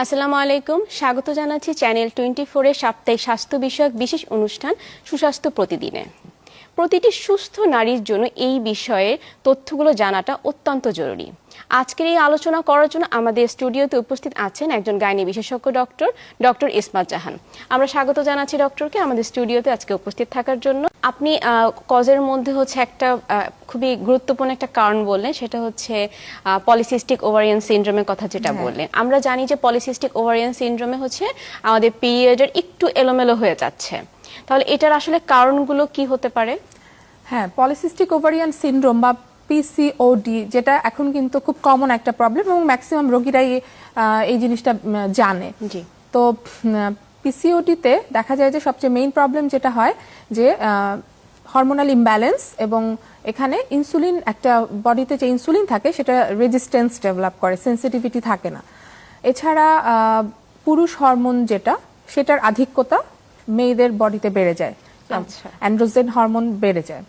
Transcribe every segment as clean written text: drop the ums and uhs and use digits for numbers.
আসসালামু আলাইকুম, স্বাগত জানাচ্ছি চ্যানেল 24 এর সাপ্তাহিক স্বাস্থ্য বিষয়ক বিশেষ অনুষ্ঠান সুস্বাস্থ্য প্রতিদিনে। প্রতিটি সুস্থ নারীর জন্য এই বিষয়ের তথ্যগুলো জানাটা অত্যন্ত জরুরি। আজকের এই আলোচনা করার জন্য আমাদের স্টুডিওতে উপস্থিত আছেন একজন গাইনি বিশেষজ্ঞ ডক্টর ইসমাত জাহান। আমরা স্বাগত জানাচ্ছি ডক্টরকে আমাদের স্টুডিওতে আজকে উপস্থিত থাকার জন্য। আপনি কজের মধ্যে হচ্ছে একটা খুবই গুরুত্বপূর্ণ একটা কারণ বললেন, সেটা হচ্ছে পলিসিস্টিক ওভারিয়ান সিনড্রোমের কথা যেটা বললেন। আমরা জানি যে পলিসিস্টিক ওভারিয়ান সিনড্রোমে হচ্ছে আমাদের পিরিয়ডের একটু এলোমেলো হয়ে যাচ্ছে, তাহলে এটার আসলে কারণগুলো কি হতে পারে? হ্যাঁ, পলিসিস্টিক ওভারিয়ান সিনড্রোম বা পিসিওডি, যেটা এখন কিন্তু খুব কমন একটা প্রবলেম এবং ম্যাক্সিমাম রোগীরাই এই জিনিসটা জানে। জি। তো পিসিওডিতে দেখা যায় যে সবচেয়ে মেইন প্রবলেম যেটা হয় যে হরমোনাল ইমব্যালেন্স, এবং এখানে ইনসুলিন, একটা বডিতে যে ইনসুলিন থাকে সেটা রেজিস্ট্যান্স ডেভেলপ করে, সেন্সিটিভিটি থাকে না। এছাড়া পুরুষ হরমোন যেটা, সেটার আধিক্যতা মেয়েদের বডিতে বেড়ে যায়, অ্যান্ড্রোজেন হরমোন বেড়ে যায়।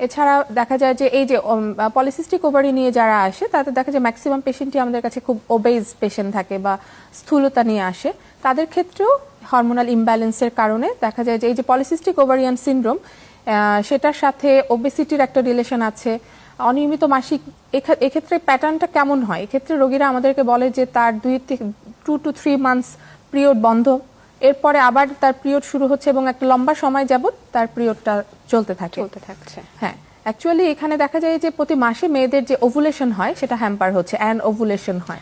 এছাড়া দেখা যায় যে এই যে পলিসিস্টিক ওভারি নিয়ে যারা আসে তাদের দেখা যায় ম্যাক্সিমাম পেশেন্টই আমাদের কাছে খুব ওবেজ পেশেন্ট থাকে বা স্থূলতা নিয়ে আসে। তাদের ক্ষেত্রেও হরমোনাল ইমব্যালেন্সের কারণে দেখা যায় যে এই যে পলিসিস্টিক ওভারিয়ান সিনড্রোম, সেটার সাথে ওবেসিটির একটা রিলেশন আছে। অনিয়মিত মাসিক, এক্ষেত্রে প্যাটার্নটা কেমন হয়, এক্ষেত্রে রোগীরা আমাদেরকে বলে যে তার 2 to 3 মান্থস পিরিয়ড বন্ধ, এরপরে আবার তার পিরিয়ড শুরু হচ্ছে এবং একটা লম্বা সময় যাবত তার পিরিয়ডটা চলতে থাকছে। হ্যাঁ, অ্যাকচুয়ালি এখানে দেখা যায় যে প্রতি মাসে মেয়েদের যে ওভুলেশন হয় সেটা হ্যাম্পার হচ্ছে, অ্যান ওভুলেশন হয়।